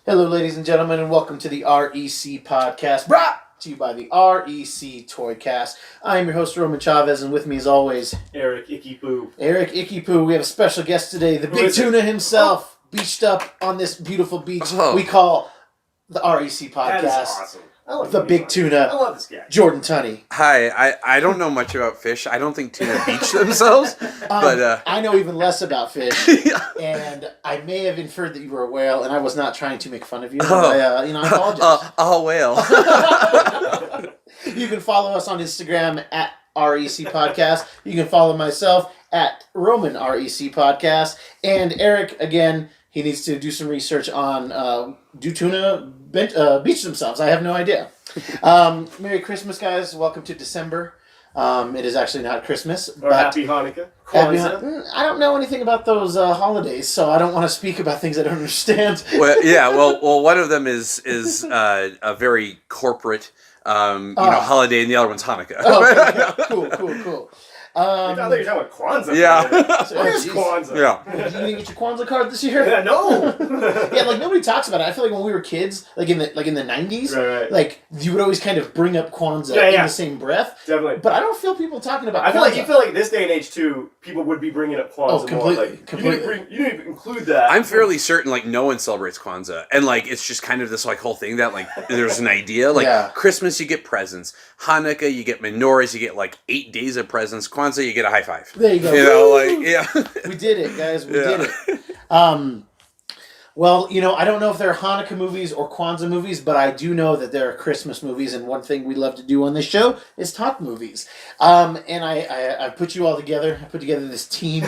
Hello, ladies and gentlemen, and welcome to the REC podcast, brought to you by the REC Toycast. I am your host, Roman Chavez, and with me, as always, Erik Icky Poo. Eric Icky Poo. We have a special guest today, the Big Tuna himself, beached up on this beautiful beach we call the REC podcast. That is awesome. The Big Tuna. I love this guy. Jordan Tunney. Hi, I don't know much about fish. I don't think tuna beach themselves, but I know even less about fish, and I may have inferred that you were a whale, and I was not trying to make fun of you. I apologize. A whale. You can follow us on Instagram at REC Podcast. You can follow myself at Roman REC Podcast, and Eric, again, he needs to do some research on do tuna beach themselves. I have no idea. Merry Christmas, guys. Welcome to December. It is actually not Christmas. Or Happy Hanukkah. I don't know anything about those holidays, so I don't want to speak about things I don't understand. Well, one of them is a very corporate holiday, and the other one's Hanukkah. Cool. I thought you were talking about Kwanzaa. Yeah. Where's Kwanzaa? Yeah. You didn't get your Kwanzaa card this year? Yeah, no. Yeah, like nobody talks about it. I feel like when we were kids, like in the 90s, right. like you would always kind of bring up Kwanzaa in the same breath. Definitely. But I don't feel people talking about I Kwanzaa. feel like this day and age too, people would be bringing up Kwanzaa completely. more. Like, completely. You didn't even include that. I'm fairly certain like no one celebrates Kwanzaa, and like it's just kind of this like whole thing that like there's an idea like Christmas you get presents, Hanukkah you get menorahs, you get like 8 days of presents, Kwanzaa you get a high five. There you go. You know, like we did it, guys. We did it. Well, I don't know if they're Hanukkah movies or Kwanzaa movies, but I do know that there are Christmas movies, and one thing we love to do on this show is talk movies. And I put you all together. I put together this team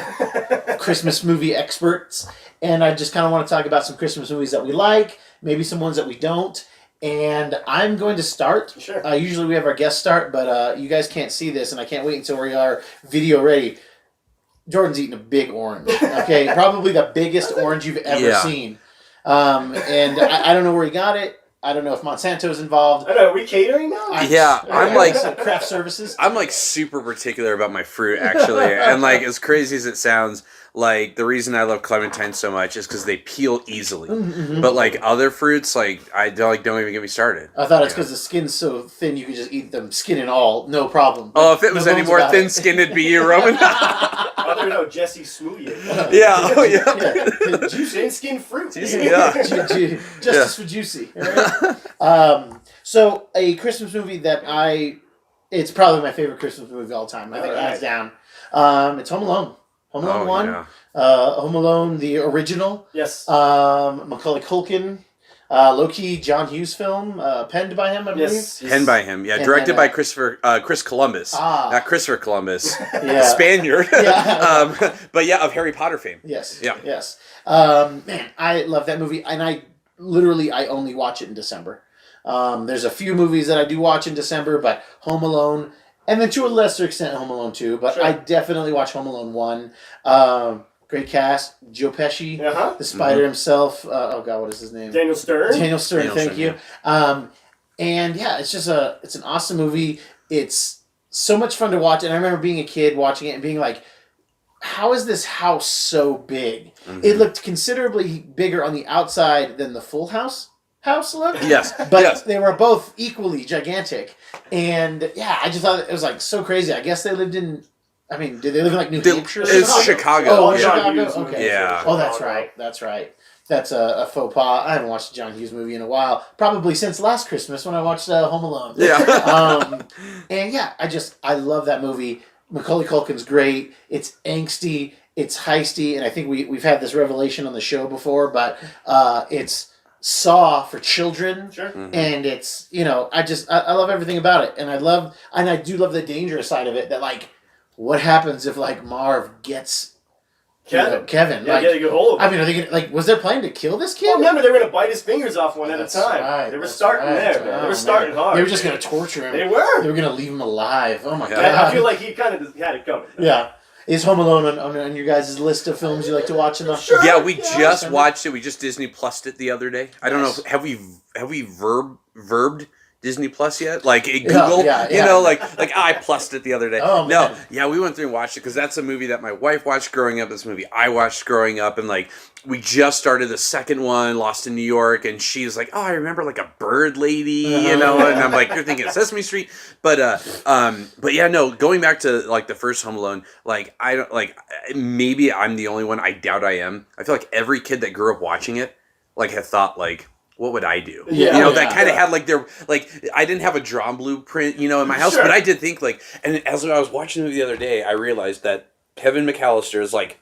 of Christmas movie experts, and I just kind of want to talk about some Christmas movies that we like, maybe some ones that we don't. And I'm going to start. Sure. Usually we have our guest start, but you guys can't see this, and I can't wait until we are video ready. Jordan's eating a big orange. Okay, probably the biggest orange you've ever seen. And I don't know where he got it. I don't know if Monsanto's involved. I know. Are we catering now? I'm like craft services. I'm like super particular about my fruit actually, and like as crazy as it sounds, like the reason I love clementines so much is because they peel easily. Mm-hmm. But like other fruits, like don't even get me started. I thought it's because the skin's so thin you could just eat them skin and all, no problem. Oh, if it was any more thin-skinned, it'd be you, Roman. I know Jesse Smoothie. Juicy thin-skin fruit. Justice for juicy. Right? So a Christmas movie that it's probably my favorite Christmas movie of all time. I think hands down. It's Home Alone. Home Alone 1. Yeah. Home Alone, the original. Yes. Macaulay Culkin. Low-key John Hughes film, penned by him, I believe. Yes. Penned by him, yeah. And directed by Chris Columbus. Not Christopher Columbus. The Spaniard. But yeah, of Harry Potter fame. Yes. Yeah. Yes. Man, I love that movie, and I only watch it in December. There's a few movies that I do watch in December, but Home Alone, and then to a lesser extent Home Alone 2, but I definitely watch Home Alone 1. Great cast. Joe Pesci, the Spider himself. What is his name? Daniel Stern. Thank you. And yeah, it's an awesome movie. It's so much fun to watch. And I remember being a kid watching it and being like, how is this house so big? Mm-hmm. It looked considerably bigger on the outside than the Full House looked. Yes. But they were both equally gigantic. And yeah, I just thought it was like so crazy. I guess they lived in... did they live in like New Hampshire? It's Chicago. Oh, Chicago? Okay. Yeah. Oh, that's right. That's a faux pas. I haven't watched a John Hughes movie in a while. Probably since last Christmas when I watched Home Alone. Yeah. And yeah, I love that movie. Macaulay Culkin's great. It's angsty. It's heisty. And I think we've had this revelation on the show before, but it's Saw for children. Sure. Mm-hmm. And it's, I love everything about it. And I do love the dangerous side of it that like, what happens if like Marv gets Kevin? Yeah, get a good hold of him. Are they gonna, was their plan to kill this kid? Well, remember, they were going to bite his fingers off one at a time. Right, they were starting there, man. They were starting hard. They were just going to torture him. They were. They were going to leave him alive. Oh my God. I feel like he kind of had it coming. Yeah. Is Home Alone on your guys' list of films you like to watch enough? Sure. Yeah, we just watched it. We just Disney Plused it the other day. I don't know. Have we verbed Disney Plus yet? Like Google, you know, like I plussed it the other day. Oh, man. No, yeah, we went through and watched it because that's a movie that my wife watched growing up. This movie I watched growing up, and like we just started the second one, Lost in New York, and she's like, "Oh, I remember like a bird lady," you know, and I'm like, "You're thinking of Sesame Street," but yeah, no. Going back to like the first Home Alone, like I don't like maybe I'm the only one. I doubt I am. I feel like every kid that grew up watching it, like had thought like, what would I do? Yeah, you know, that kind of had like their like I didn't have a drawn blueprint, you know, in my house, but I did think like, and as I was watching the movie the other day, I realized that Kevin McAllister is like,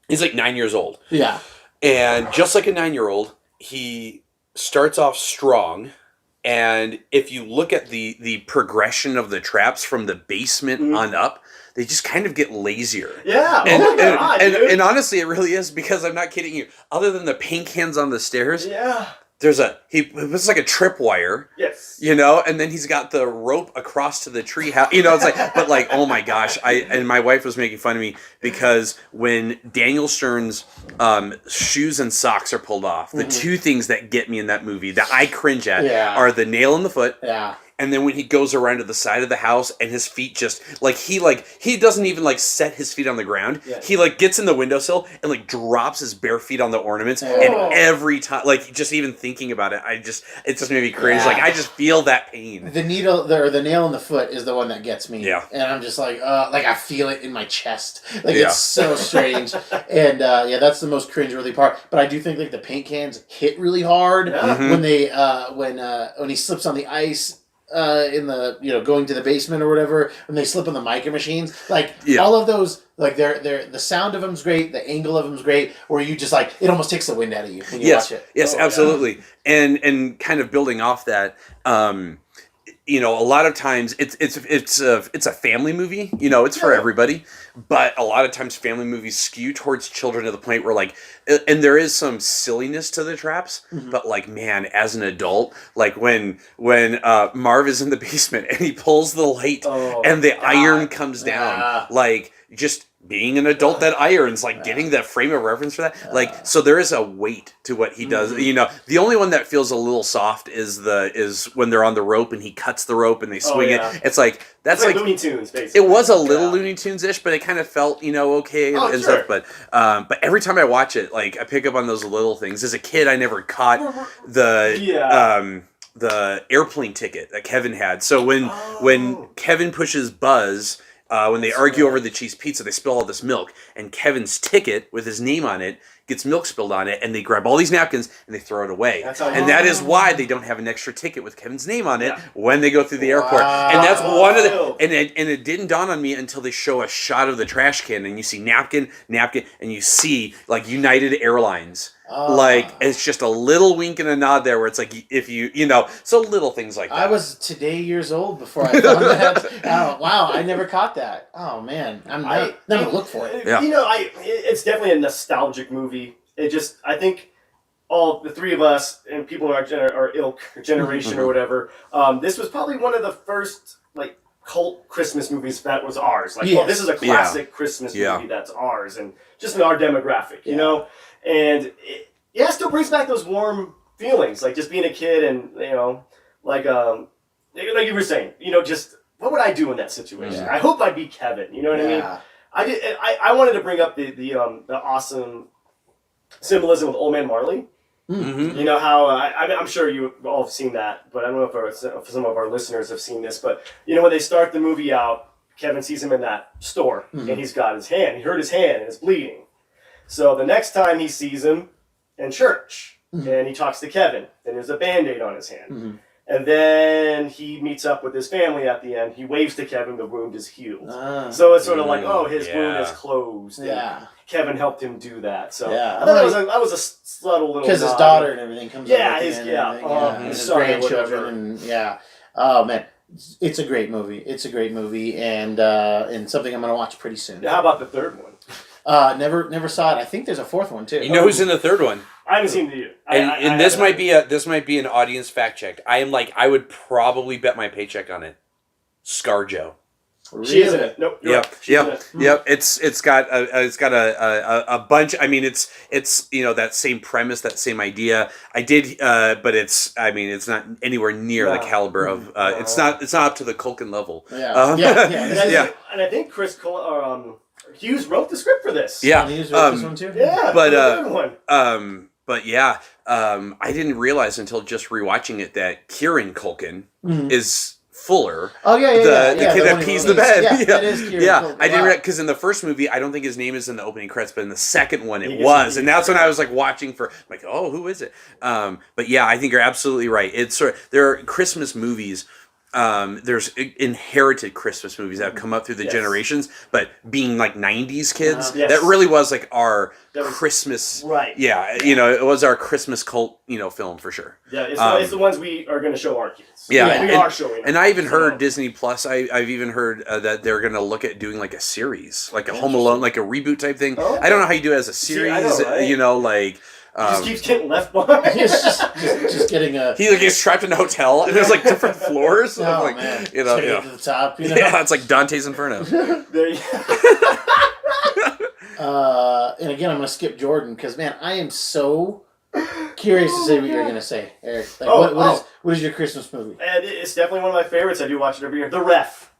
he's like 9 years old. Yeah. And just like a 9-year-old, he starts off strong. And if you look at the progression of the traps from the basement on up, they just kind of get lazier. Yeah. And honestly, it really is, because I'm not kidding you. Other than the paint cans on the stairs, he puts like a tripwire. Yes. You know, and then he's got the rope across to the tree house. You know, it's like, but like, oh my gosh. And my wife was making fun of me because when Daniel Stern's shoes and socks are pulled off, the two things that get me in that movie that I cringe at are the nail in the foot. Yeah. And then when he goes around to the side of the house and his feet just he doesn't even like set his feet on the ground. Yeah. He like gets in the windowsill and like drops his bare feet on the ornaments. Oh. And every time, like just even thinking about it, it just made me cringe. Yeah. Like I just feel that pain. The needle or the nail in the foot is the one that gets me. Yeah. And I'm just like I feel it in my chest. Like it's so strange. And that's the most cringeworthy part. But I do think like the paint cans hit really hard when they when he slips on the ice. In the going to the basement or whatever, when they slip on the micro machines, all of those, like they're the sound of them's great, the angle of them's great, where you just like it almost takes the wind out of you when you watch it. Yes, absolutely. Yeah. And kind of building off that, a lot of times it's a family movie. You know, it's for everybody, but a lot of times family movies skew towards children to the point where like, and there is some silliness to the traps, but like, man, as an adult, like when Marv is in the basement and he pulls the light and the iron comes down, like just being an adult that irons, like getting that frame of reference for that, like, so there is a weight to what he does. You know, the only one that feels a little soft is when they're on the rope and he cuts the rope and they swing it. It's like that's like Looney Tunes, basically. It was a little Looney Tunes ish, but it kind of felt okay and stuff. But every time I watch it, like I pick up on those little things. As a kid, I never caught the airplane ticket that Kevin had. So when Kevin pushes Buzz. When they argue over the cheese pizza, they spill all this milk, and Kevin's ticket with his name on it gets milk spilled on it, and they grab all these napkins and they throw it away. That is why they don't have an extra ticket with Kevin's name on it when they go through the airport. And that's one of the and it didn't dawn on me until they show a shot of the trash can, and you see napkin, and you see like United Airlines. Like it's just a little wink and a nod there, where it's like if so little things like that. I was today years old before I found that. Wow, I never caught that. Oh man, I'm never look for it. Yeah. It's definitely a nostalgic movie. I think all the three of us and people in our ilk or generation or whatever, this was probably one of the first like cult Christmas movies that was ours. Like, this is a classic Christmas movie that's ours, and just in our demographic, you know. And it still brings back those warm feelings, like just being a kid, and like you were saying, just what would I do in that situation? I hope I'd be Kevin. You know what I mean? I wanted to bring up the awesome symbolism with Old Man Marley. Mm-hmm. You know how I'm sure you all have seen that, but I don't know if some of our listeners have seen this. But when they start the movie out, Kevin sees him in that store, and he's got his hand. He hurt his hand, and it's bleeding. So the next time he sees him in church, and he talks to Kevin, then there's a Band-Aid on his hand. And then he meets up with his family at the end. He waves to Kevin, the wound is healed. So it's sort of like, his wound is closed. And Kevin helped him do that. So I thought that was a subtle little because his daughter and everything comes up his grandchildren and oh man. It's a great movie. And something I'm going to watch pretty soon. How about the third one? Never saw it. I think there's a fourth one too. You know who's in the third one? I haven't seen it. And this might be an audience fact check. I would probably bet my paycheck on it. ScarJo. Really? She is in it. Nope. Yep. Right. Yep. It's got a bunch. I mean, it's that same premise, that same idea. But it's not anywhere near the caliber of. It's not up to the Culkin level. Yeah. And I think Hughes wrote the script for this. Yeah. Hughes wrote this one too. Yeah. I didn't realize until just rewatching it that Kieran Culkin is Fuller. Oh yeah. The kid that pees the bed. Yeah, that is Kieran Culkin. I didn't because in the first movie I don't think his name is in the opening credits, but in the second one it was, and that's when I was like watching for like, oh, who is it? But yeah, I think you're absolutely right. It's there are Christmas movies. There's inherited Christmas movies that have come up through the generations, but being like 90s kids, that really was like our Christmas. Right. Yeah, it was our Christmas cult, film for sure. Yeah, it's the ones we are going to show our kids. Yeah, we are showing. And I even heard Disney Plus. I've even heard that they're going to look at doing like a series, like a Home Alone, like a reboot type thing. Oh, okay. I don't know how you do it as a series. I know, right? He just keeps getting left behind. He's just getting a. He gets trapped in a hotel, and there's like different floors. Oh like, man! Get to the top. Yeah, it's like Dante's Inferno. There you And again, I'm gonna skip Jordan because man, I am so curious to see what you're gonna say, Eric. Like, what is your Christmas movie? And it's definitely one of my favorites. I do watch it every year. The Ref.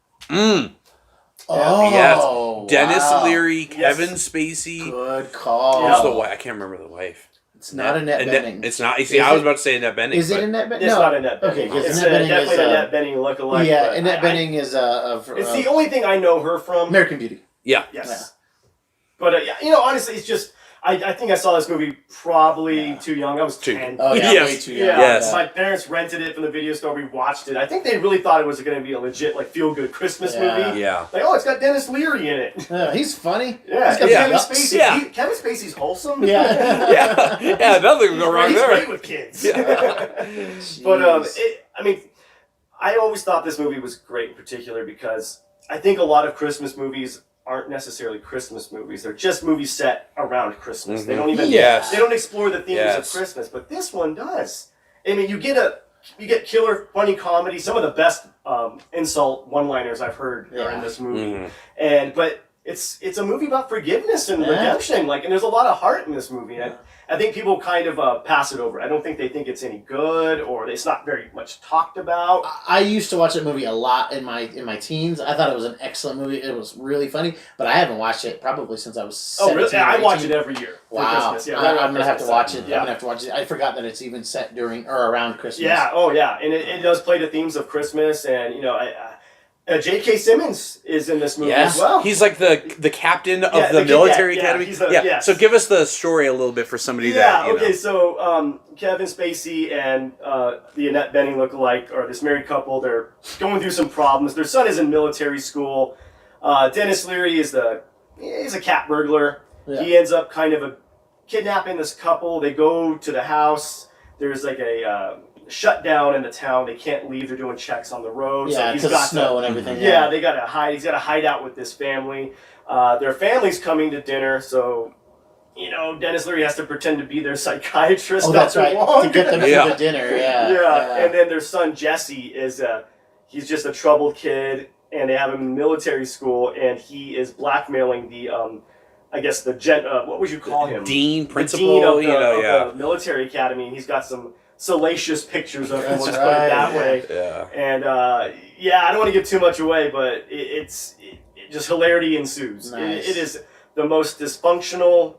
Oh, yes. Dennis Leary, Kevin Spacey. Good call. Who's the wife? I can't remember the wife. It's not Annette Bening. It's not. You see, I was about to say Annette Bening. Is it Annette Bening? It's not Annette Bening. Okay, because it's Annette Bening definitely is an Annette Bening lookalike. Yeah, Annette Bening is it's the only thing I know her from. American Beauty. Yeah. Yes. Yeah. But honestly, it's just I think I saw this movie probably too young. I was 10. Oh yeah, way too young. Yeah. Yes. My parents rented it from the video store. We watched it. I think they really thought it was going to be a legit feel good Christmas movie. Yeah. Like, oh, it's got Dennis Leary in it. He's funny. Yeah. He's got Kevin Spacey. Yeah. Kevin Spacey's wholesome. Yeah. Nothing will go wrong He's there. great with kids. But I always thought this movie was great in particular because I think a lot of Christmas movies aren't necessarily Christmas movies. They're just movies set around Christmas. Mm-hmm. They don't even they don't explore the themes of Christmas, but this one does. I mean, you get killer funny comedy. Some of the best insult one-liners I've heard are in this movie. But it's a movie about forgiveness and redemption. And there's a lot of heart in this movie. I think people kind of pass it over. I don't think they think it's any good or it's not very much talked about. I used to watch that movie a lot in my teens. I thought it was an excellent movie. It was really funny, but I haven't watched it probably since I was 17. Oh, really? I watch it every year. Wow. For Christmas. I'm going to have to watch it. Yeah. I'm going to have to watch it. I forgot that it's even set during or around Christmas. Yeah. Oh, yeah. And it does play the themes of Christmas. And, J.K. Simmons is in this movie as well. He's like the captain of the military academy. So give us the story a little bit for somebody that. Okay. So Kevin Spacey and the Annette Bening lookalike are this married couple. They're going through some problems. Their son is in military school. Dennis Leary is he's a cat burglar. Yeah. He ends up kind of kidnapping this couple. They go to the house. There's like a shut down in the town. They can't leave. They're doing checks on the road. Yeah, because of snow and everything. Yeah, they got to hide. He's got to hide out with this family. Their family's coming to dinner, so Dennis Leary has to pretend to be their psychiatrist. Oh, that's right. To get them to the dinner. Yeah. And then their son Jesse he's just a troubled kid, and they have him in military school, and he is blackmailing the what would you call him? Dean, principal. The dean of the military academy, and he's got some salacious pictures of him, let's put it that way. Yeah. And I don't want to give too much away, but it just hilarity ensues. Nice. It is the most dysfunctional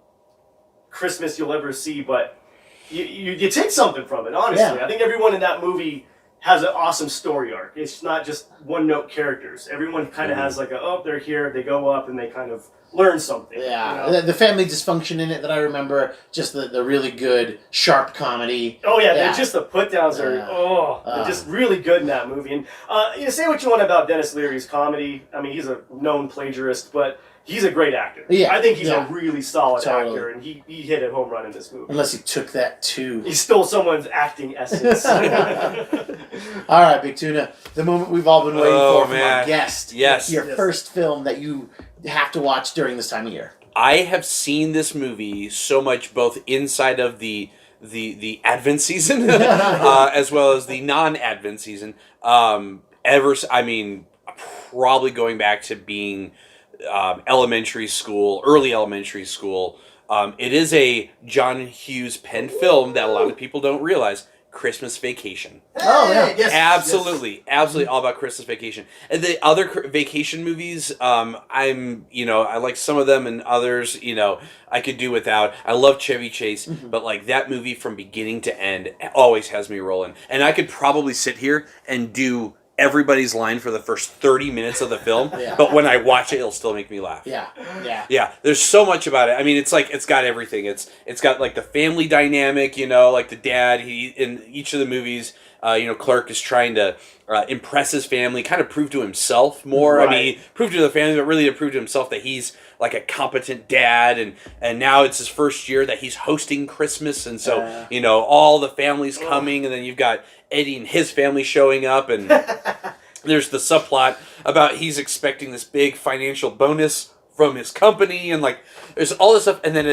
Christmas you'll ever see, but you take something from it, honestly. Yeah. I think everyone in that movie has an awesome story arc. It's not just one-note characters. Everyone kind of has they're here, they go up, and they kind of learn something. Yeah, the family dysfunction in it that I remember, just the really good, sharp comedy. Oh, yeah. Just the put-downs are, they're just really good in that movie. And say what you want about Dennis Leary's comedy. I mean, he's a known plagiarist, but he's a great actor. Yeah, I think he's a really solid actor, and he hit a home run in this movie. Unless he took that too. He stole someone's acting essence. All right, Big Tuna. The moment we've all been waiting for from our guest. Yes. Your first film that you have to watch during this time of year. I have seen this movie so much, both inside of the Advent season as well as the non-Advent season. probably going back to being elementary school, early elementary school. It is a John Hughes pen film that a lot of people don't realize. Christmas Vacation. Oh yeah, yes, Absolutely all about Christmas Vacation. And the other vacation movies, I like some of them, and others, I could do without. I love Chevy Chase, but like that movie from beginning to end always has me rolling. And I could probably sit here and do everybody's line for the first 30 minutes of the film, but when I watch it, it'll still make me laugh. Yeah. There's so much about it. I mean, it's got everything. It's got like the family dynamic, like the dad. He in each of the movies, Clark is trying to impress his family, kind of prove to himself more. Right. I mean, prove to the family, but really to prove to himself that he's like a competent dad, and now it's his first year that he's hosting Christmas, and so all the family's coming, and then you've got Eddie and his family showing up, and there's the subplot about he's expecting this big financial bonus from his company, and like there's all this stuff, and then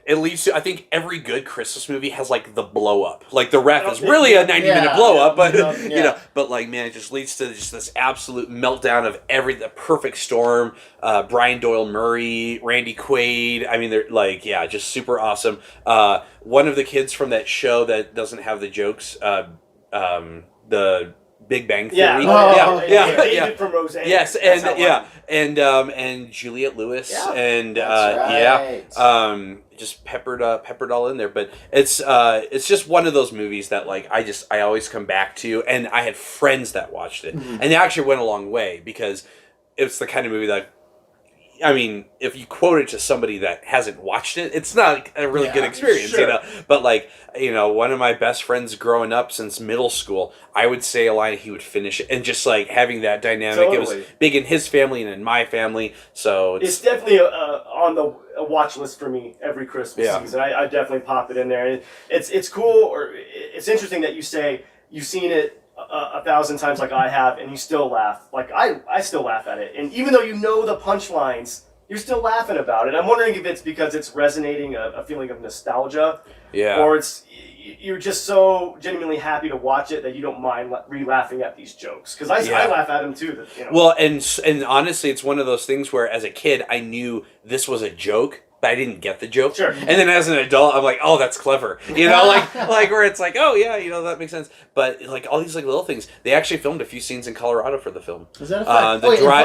it leads to, I think every good Christmas movie has like the blow up. Like the ref is really a 90-minute blow up, but but like man, it just leads to just this absolute meltdown of the perfect storm. Brian Doyle Murray, Randy Quaid. I mean, they're like just super awesome. One of the kids from that show that doesn't have the jokes, the Big Bang Theory. David from Roseanne. Yes, and Juliette Lewis, and just peppered all in there. But it's just one of those movies that like I always come back to, and I had friends that watched it, and they actually went a long way because it's the kind of movie that. I mean, if you quote it to somebody that hasn't watched it, it's not a really good experience, But like, one of my best friends growing up since middle school, I would say a line, he would finish it, and just like having that dynamic, It was big in his family and in my family. So it's definitely on the watch list for me every Christmas season. I definitely pop it in there. It's cool, or it's interesting that you say you've seen it 1,000 times like I have, and you still laugh. Like I still laugh at it, and even though you know the punchlines, you're still laughing about it. I'm wondering if it's because it's resonating a feeling of nostalgia, or you're just so genuinely happy to watch it that you don't mind re-laughing at these jokes, because I laugh at them too. Well, and honestly, it's one of those things where as a kid I knew this was a joke, but I didn't get the joke. Sure. And then as an adult, I'm like, oh, that's clever. Like where it's like, oh yeah, that makes sense. But like all these like little things, they actually filmed a few scenes in Colorado for the film. Is that a fact?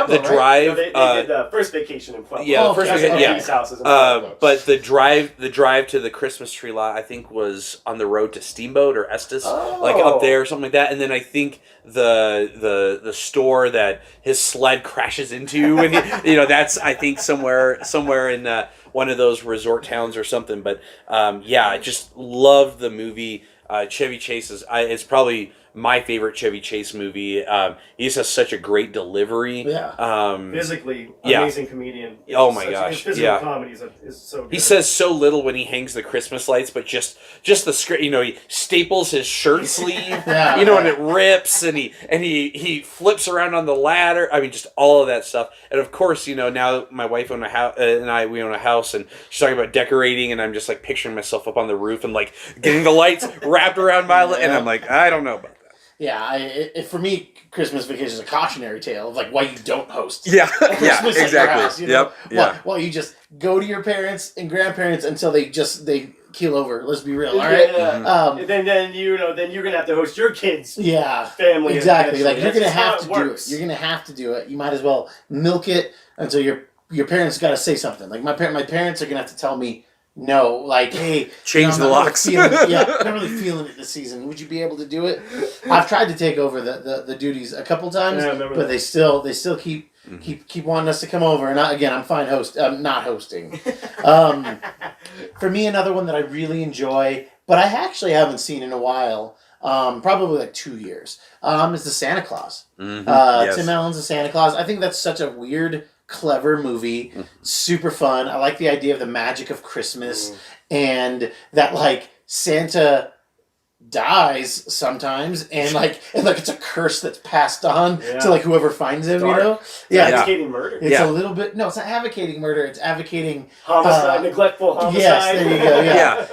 The drive. They did the first vacation in Pueblo. Yeah, the first vacation. These houses in Pueblo. But the drive to the Christmas tree lot, I think, was on the road to Steamboat or Estes, like up there or something like that. And then I think the store that his sled crashes into, and that's I think somewhere in one of those resort towns or something. But I just loved the movie. Chevy Chase it's probably my favorite Chevy Chase movie. He just has such a great delivery. Physically amazing comedian. Oh my gosh! His physical comedy is so good. He says so little when he hangs the Christmas lights, but just the script. He staples his shirt sleeve. And it rips, and he flips around on the ladder. I mean, just all of that stuff. And of course, now my wife own a house, and we own a house, and she's talking about decorating, and I'm just like picturing myself up on the roof and like getting the lights wrapped around my and I'm like, I don't know about that. Yeah, for me, Christmas Vacation is a cautionary tale of like why you don't host. Christmas at your house, Yep. Well, you just go to your parents and grandparents until they keel over. Let's be real, all right? And then you're gonna have to host your kids. Family. Exactly. Like you're gonna have to do it. You're gonna have to do it. You might as well milk it until your parents got to say something. Like my parents are gonna have to tell me. No, like, hey, change the locks. I'm not really feeling it this season. Would you be able to do it? I've tried to take over the duties a couple times, but they still keep wanting us to come over. And I'm fine I'm not hosting. For me, another one that I really enjoy, but I actually haven't seen in a while, probably like 2 years, is the Santa Claus. Tim Allen's The Santa Claus. I think that's such a weird, clever movie, super fun. I like the idea of the magic of Christmas and that like Santa dies sometimes, and it's a curse that's passed on to like whoever finds him. You know, advocating murder. It's a little bit. No, it's not advocating murder. It's advocating homicide, neglectful homicide. Yes, there you go.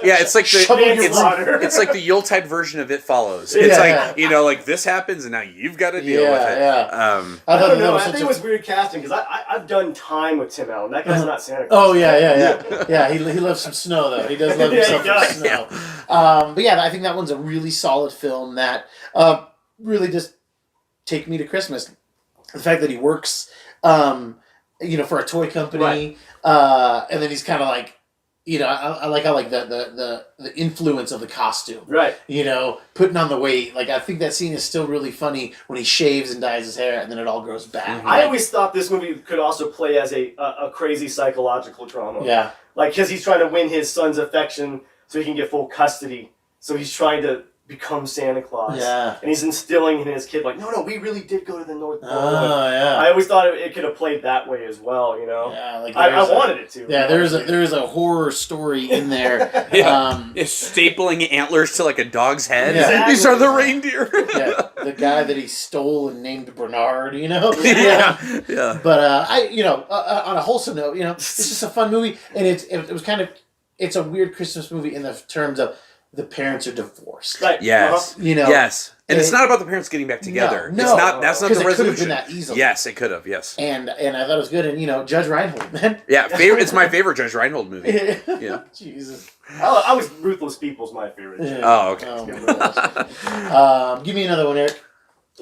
Yeah. It's like it's like the Yuletide version of It Follows. It's like this happens, and now you've got to deal with it. I don't know. I think it was weird casting because I've done time with Tim Allen. That guy's not Santa Claus. Oh yeah. He loves some snow though. He does love himself some snow. But I think that one's a really solid film that really just take me to Christmas. The fact that he works, for a toy company, and then he's kind of like, I like how like the influence of the costume, right? Putting on the weight. Like I think that scene is still really funny when he shaves and dyes his hair, and then it all grows back. I always thought this movie could also play as a crazy psychological drama. Yeah, like because he's trying to win his son's affection so he can get full custody. So he's trying to become Santa Claus. Yeah. And he's instilling in his kid, like, no, we really did go to the North Pole. Oh, yeah. I always thought it could have played that way as well, Yeah, like I wanted it to. Yeah, there is a horror story in there. It's stapling antlers to like a dog's head. Yeah. Exactly. These are the reindeer. The guy that he stole and named Bernard, Yeah. But on a wholesome note, it's just a fun movie, and it was kind of, it's a weird Christmas movie in the terms of the parents are divorced. Right. Yes. Yes. And it's not about the parents getting back together. No. It's not. That's not the resolution. It could have been that easily. Yes, it could have. Yes. And I thought it was good. And Judge Reinhold, man. Yeah, it's my favorite Judge Reinhold movie. Yeah. Jesus. I was Ruthless People's my favorite. Yeah. Oh, okay. Give me another one, Eric.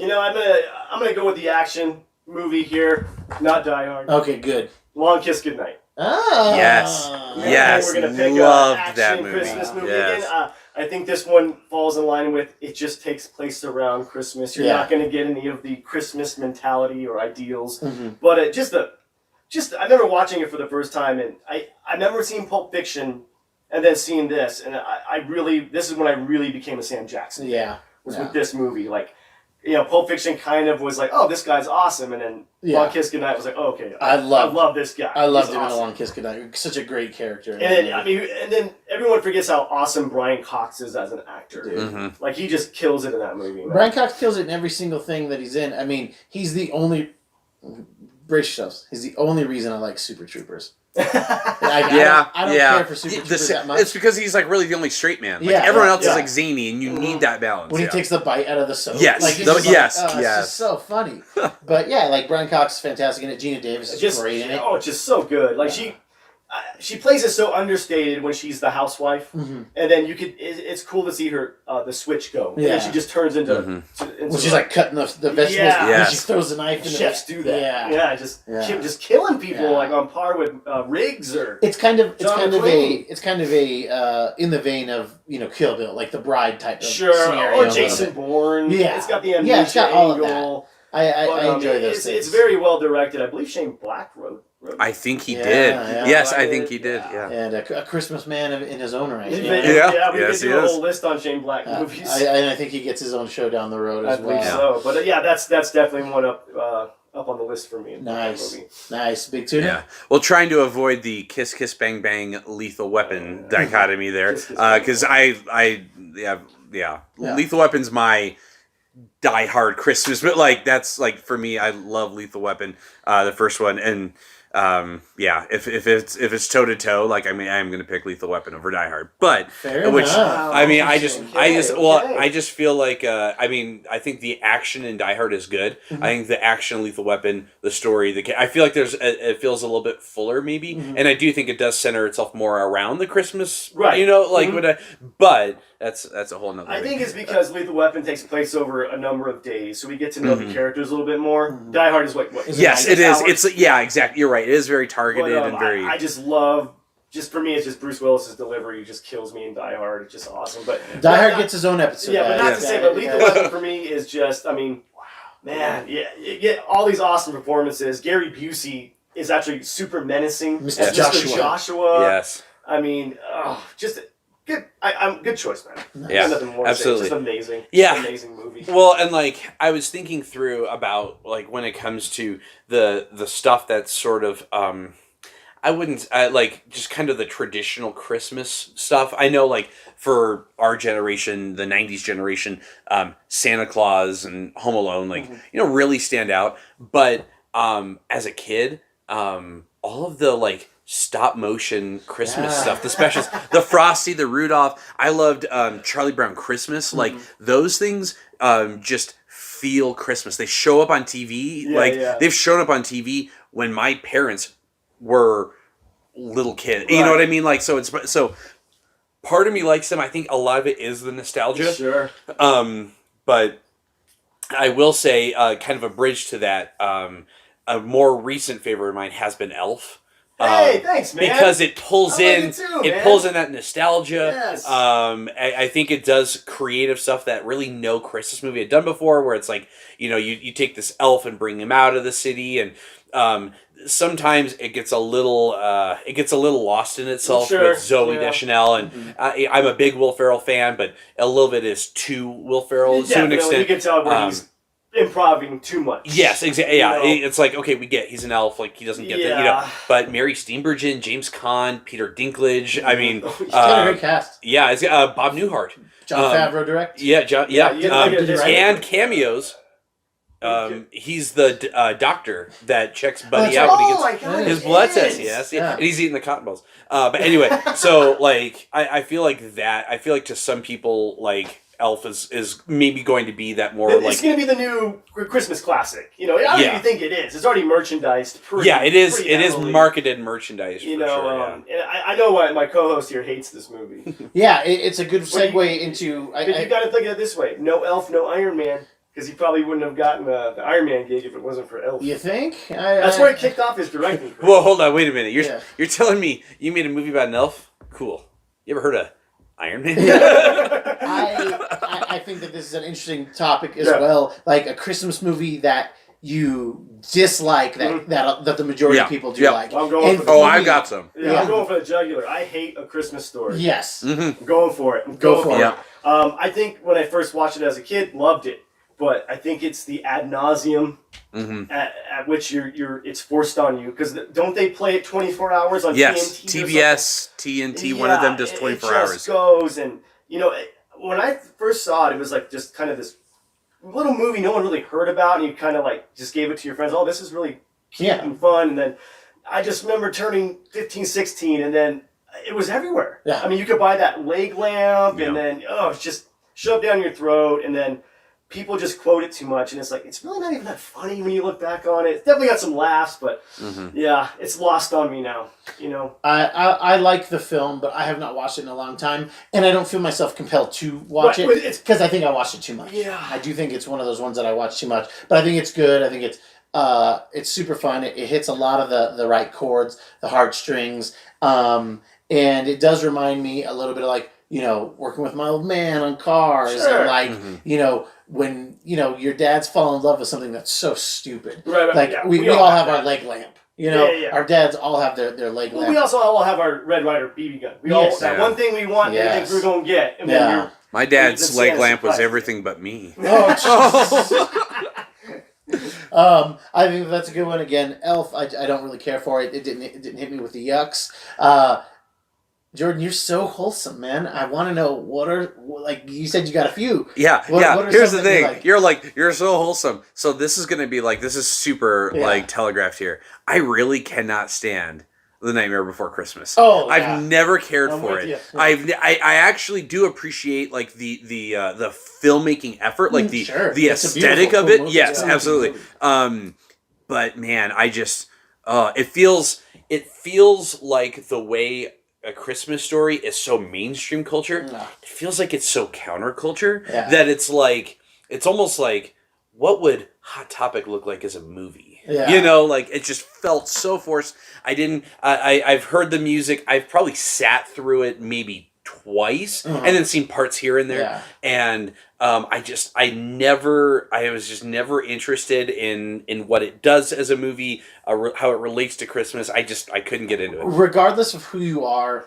I'm gonna go with the action movie here, not Die Hard. Okay, good. Long Kiss Goodnight. Oh. Yes. We're gonna pick Loved action that movie. Christmas movie Yes. again. I think this one falls in line with it. Just takes place around Christmas. You're not going to get any of the Christmas mentality or ideals, but I remember watching it for the first time, and I remember seeing Pulp Fiction, and then seeing this, and this is when I really became a Sam Jackson. Yeah. With this movie, like. Pulp Fiction kind of was like, oh, this guy's awesome, and then Long Kiss Goodnight was like, oh, okay, I love this guy. I loved him in A Long Kiss Goodnight. Such a great character. And then everyone forgets how awesome Brian Cox is as an actor. Dude. Like he just kills it in that movie. Man. Brian Cox kills it in every single thing that he's in. I mean, he's the only. Brace yourselves. He's the only reason I like Super Troopers. I don't care for Super Troopers that much. It's because he's like really the only straight man. Like everyone else is like zany, and you need that balance. When he takes the bite out of the soap. Yes. It's just so funny. But like Brian Cox is fantastic in it. Gina Davis is great in it. Oh, it's just so good. Like she plays it so understated when she's the housewife, and then it's cool to see her the switch go. And then she just turns into. When she's like cutting the vegetables, and she throws the knife. Chefs do that. Just killing people like on par with Riggs or. It's kind of a in the vein of Kill Bill, like the Bride type of scenario. Or Jason Bourne. Yeah, it's got the amnesia it's got all angle. of that. I enjoy those things. It's very well directed. I believe Shane Black wrote. I think he did. Yes, I think he did. Yeah. And a Christmas man in his own right. We did do a whole list on Shane Black movies. And I think he gets his own show down the road as well. I believe so. But that's definitely one up on the list for me. Nice. Big tuna. Yeah. Well, trying to avoid the Kiss Kiss Bang Bang Lethal Weapon dichotomy there, because Lethal Weapon's my Die Hard Christmas, but like that's like for me, I love Lethal Weapon, the first one, and if it's toe to toe, like I am gonna pick Lethal Weapon over Die Hard, but I just feel like I think the action in Die Hard is good. I think the action in Lethal Weapon, the story, I feel like it feels a little bit fuller maybe, and I do think it does center itself more around the Christmas, right? But that's a whole nother. I think it's because Lethal Weapon takes place over a number of days, so we get to know the characters a little bit more. Die Hard is what? Yes, it is. It's exactly. You're right. It is very targeted and very. I just love. Just for me, it's just Bruce Willis's delivery just kills me in Die Hard. It's just awesome. But Die Hard gets his own episode. Yeah, but not to say, but Lethal Weapon for me is just. I mean, man, you get all these awesome performances. Gary Busey is actually super menacing. Mr. Joshua. Yes. I mean, just. Good. I'm good choice, man. Yeah, nothing more absolutely. It's just amazing. Yeah, it's an amazing movie. Well, and like I was thinking through about like when it comes to the stuff that's sort of I wouldn't like just kind of the traditional Christmas stuff. I know, like for our generation, the '90s generation, Santa Claus and Home Alone, like really stand out. But as a kid, all of the like stop motion Christmas stuff, the specials, the Frosty, the Rudolph. I loved Charlie Brown Christmas. Like those things, just feel Christmas. They show up on TV. They've shown up on TV when my parents were little kids. Right. You know what I mean? Like so part of me likes them. I think a lot of it is the nostalgia. Sure. But I will say, kind of a bridge to that, a more recent favorite of mine has been Elf. Hey, thanks, man. Because it pulls in that nostalgia. Yes. I think it does creative stuff that really no Christmas movie had done before, where it's like, you take this elf and bring him out of the city, and sometimes it gets a little lost in itself with Zooey Deschanel, and I'm a big Will Ferrell fan, but a little bit is too Will Ferrell to an extent. You can tell where he's improving too much. Yes, exactly. Yeah, it's like, okay, we get he's an elf, like he doesn't get that, But Mary Steenburgen, James Caan, Peter Dinklage. I mean, he's got a great cast. Yeah, it's Bob Newhart. John Favreau direct. Yeah, and cameos. He's the doctor that checks Buddy out when he gets his blood test. Yes, and he's eating the cotton balls. But anyway, so like I feel like that. I feel like to some people, like Elf is maybe going to be that more. It's going to be the new Christmas classic. I don't even think it is. It's already merchandised. It is. It is marketed merchandise. And I know why my co-host here hates this movie. It's a good segue into. But you got to think of it this way: no Elf, no Iron Man. Because he probably wouldn't have gotten the Iron Man gig if it wasn't for Elf. You think? That's where he kicked off his directing career. Well, hold on, wait a minute. You're telling me you made a movie about an elf? Cool. You ever heard of Iron Man? I think that this is an interesting topic as well. Like a Christmas movie that you dislike that the majority of people do like. I'm going for I've got some. I'm going for the jugular. I hate A Christmas Story. Yes. I'm going for it. Go for it. I think when I first watched it as a kid, loved it. But I think it's the ad nauseum at which it's forced on you, because don't they play it 24 hours on TNT? Yes, TBS, TNT. One of them does 24 hours. It just goes, and when I first saw it was like just kind of this little movie no one really heard about, and you kind of like just gave it to your friends. Oh, this is really cute and fun. And then I just remember turning 15, 16, and then it was everywhere. Yeah. I mean, you could buy that leg lamp, and then it's just shoved down your throat, and then people just quote it too much, and it's like, it's really not even that funny when you look back on it. It's definitely got some laughs, but it's lost on me now, I like the film, but I have not watched it in a long time, and I don't feel myself compelled to watch it, because I think I watched it too much. Yeah. I do think it's one of those ones that I watch too much, but I think it's good. I think it's super fun. It hits a lot of the right chords, the heartstrings, and it does remind me a little bit of like, working with my old man on cars, and like, when your dads fall in love with something that's so stupid. Right. Like we all have our leg lamp. Our dads all have their leg lamp. We also all have our Red Ryder BB gun. We all that one thing we want and think we're gonna get. And then my dad's leg lamp was everything but me. I think that's a good one. Again, Elf. I don't really care for it. It didn't hit me with the yucks. Jordan, you're so wholesome, man. I want to know like you said you got a few. Yeah. Here's the thing. You're so wholesome. So this is going to be like, this is super like telegraphed here. I really cannot stand The Nightmare Before Christmas. Oh, I've never cared for it. I actually do appreciate like the filmmaking effort, like the aesthetic of it. Yes, absolutely. But man, I just it feels like the way A Christmas Story is so mainstream culture. It feels like it's so counterculture that it's like, it's almost like, what would Hot Topic look like as a movie? Like it just felt so forced. I've heard the music. I've probably sat through it maybe twice and then seen parts here and there. And I was just never interested in what it does as a movie, how it relates to Christmas. I couldn't get into it. Regardless of who you are,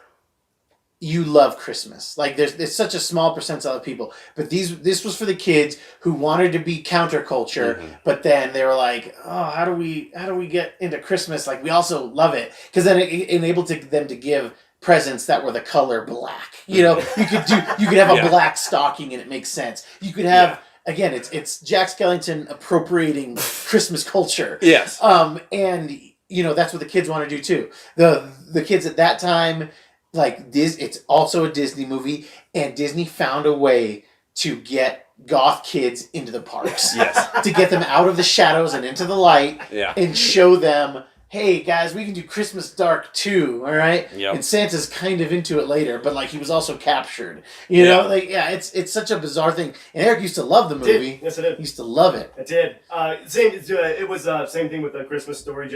you love Christmas. Like there's such a small percentile of people, but this was for the kids who wanted to be counterculture, but then they were like, oh, how do we get into Christmas? Like we also love it because then it enabled them to give presents that were the color black. You know, you could have a black stocking and it makes sense. You could have again, it's Jack Skellington appropriating Christmas culture. Yes. And you know that's what the kids want to do too. The kids at that time. Like it's also a Disney movie, and Disney found a way to get goth kids into the parks. Yes. To get them out of the shadows and into the light, and show them, hey guys, we can do Christmas dark too, all right? Yep. And Santa's kind of into it later, but like he was also captured. You know, like it's such a bizarre thing. And Eric used to love the movie. Yes, I did. He used to love it. I did. It was same thing with the Christmas Story.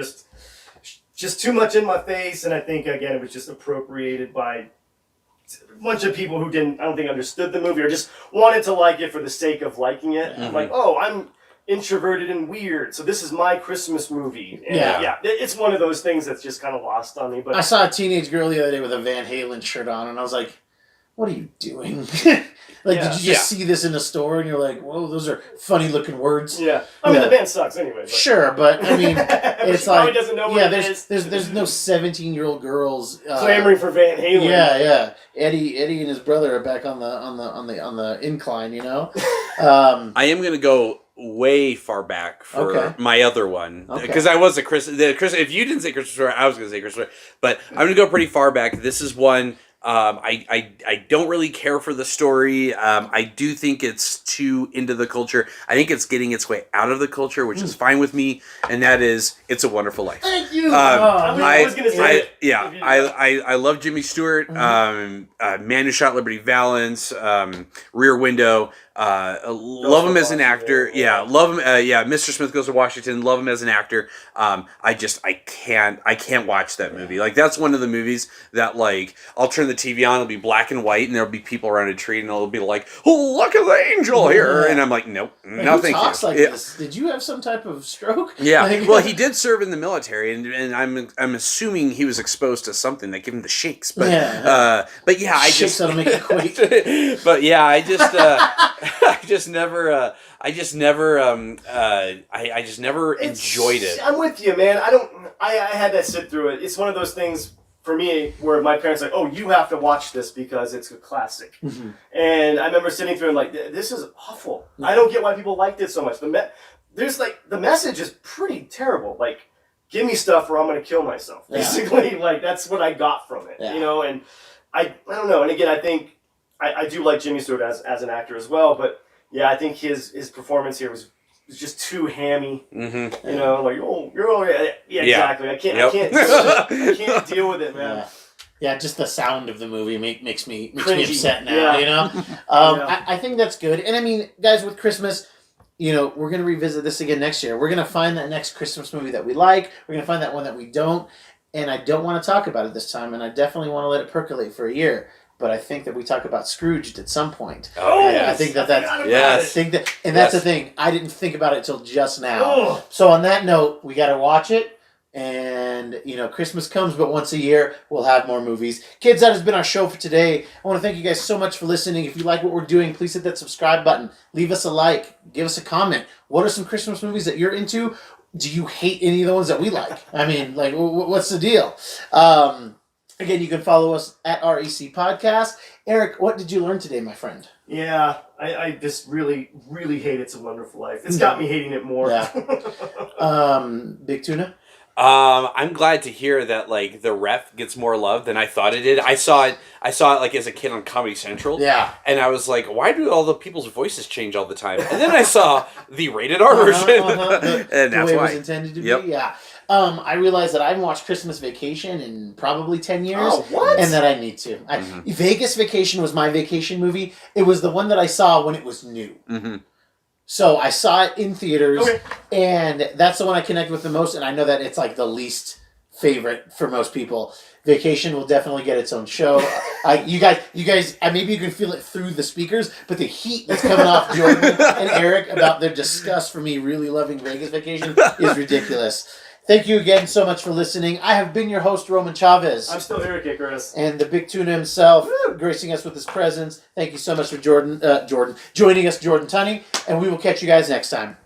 Just too much in my face, and I think again it was just appropriated by a bunch of people who I don't think understood the movie or just wanted to like it for the sake of liking it. I'm like, oh, I'm introverted and weird, so this is my Christmas movie. And it's one of those things that's just kind of lost on me. But I saw a teenage girl the other day with a Van Halen shirt on, and I was like, what are you doing? Like, did you just see this in a store and you're like, whoa, those are funny looking words? Yeah. I mean, the band sucks anyway. But. Sure, but I mean, it's like, doesn't know what it is. There's no 17-year-old girls clamoring for Van Halen. Yeah. Eddie and his brother are back on the incline, you know? I am going to go way far back for my other one because I was a Christmas. If you didn't say Christmas Story, I was going to say Christmas Story, but I'm going to go pretty far back. This is one. I don't really care for the story. I do think it's too into the culture. I think it's getting its way out of the culture, which is fine with me. And that is It's a Wonderful Life. Thank you. I was going to say I love Jimmy Stewart. Man Who Shot Liberty Valance. Rear Window. Love him as an actor. Love him. Mr. Smith Goes to Washington. Love him as an actor. I can't watch that movie. Like that's one of the movies that like I'll turn the TV on. It'll be black and white, and there'll be people around a tree, and it'll be like, "Oh, look at the angel here," and I'm like, "Nope, no, thank you." Like this? Did you have some type of stroke? Yeah. Well, he did serve in the military, and I'm assuming he was exposed to something that gave him the shakes. But I shakes that'll make it quake. But yeah, I just never enjoyed it. I'm with you, man. I had to sit through it. It's one of those things for me where my parents are like, oh, you have to watch this because it's a classic. Mm-hmm. And I remember sitting through and like, this is awful. Mm-hmm. I don't get why people liked it so much. The message is pretty terrible. Like, give me stuff or I'm going to kill myself. Basically, like that's what I got from it. You know, and I don't know. And again, I think I do like Jimmy Stewart as an actor as well, but yeah, I think his performance here was just too hammy. Mm-hmm. You know, like you're all right. Exactly. I can't deal with it, man. Yeah, just the sound of the movie makes me upset now. You know, I think that's good. And I mean, guys, with Christmas, you know, we're gonna revisit this again next year. We're gonna find that next Christmas movie that we like. We're gonna find that one that we don't. And I don't want to talk about it this time, and I definitely want to let it percolate for a year. But I think that we talk about Scrooged at some point. Oh, I think that's that's the thing. I didn't think about it till just now. Oh. So on that note, we got to watch it. And, you know, Christmas comes, but once a year, we'll have more movies. Kids, that has been our show for today. I want to thank you guys so much for listening. If you like what we're doing, please hit that subscribe button. Leave us a like. Give us a comment. What are some Christmas movies that you're into? Do you hate any of the ones that we like? I mean, like, what's the deal? Again, you can follow us at REC Podcast. Eric, what did you learn today, my friend? Yeah, I just really, really hate It's a Wonderful Life. It's got me hating it more. Yeah. Big Tuna? I'm glad to hear that like the ref gets more love than I thought it did. I saw it like as a kid on Comedy Central. Yeah. And I was like, why do all the people's voices change all the time? And then I saw the rated R version. And that's the way why it was intended to be. Yeah. I realized that I haven't watched Christmas Vacation in probably 10 years. Oh, what? And that I need to. Vegas Vacation was my vacation movie. It was the one that I saw when it was new. Mm-hmm. So I saw it in theaters, and that's the one I connect with the most, and I know that it's like the least favorite for most people. Vacation will definitely get its own show. You guys, maybe you can feel it through the speakers, but the heat that's coming off Jordan and Eric about their disgust for me really loving Vegas Vacation is ridiculous. Thank you again so much for listening. I have been your host, Roman Chavez. I'm still Erik Icarus. And the big tuna himself, gracing us with his presence. Thank you so much for joining us, Jordan Tunney. And we will catch you guys next time.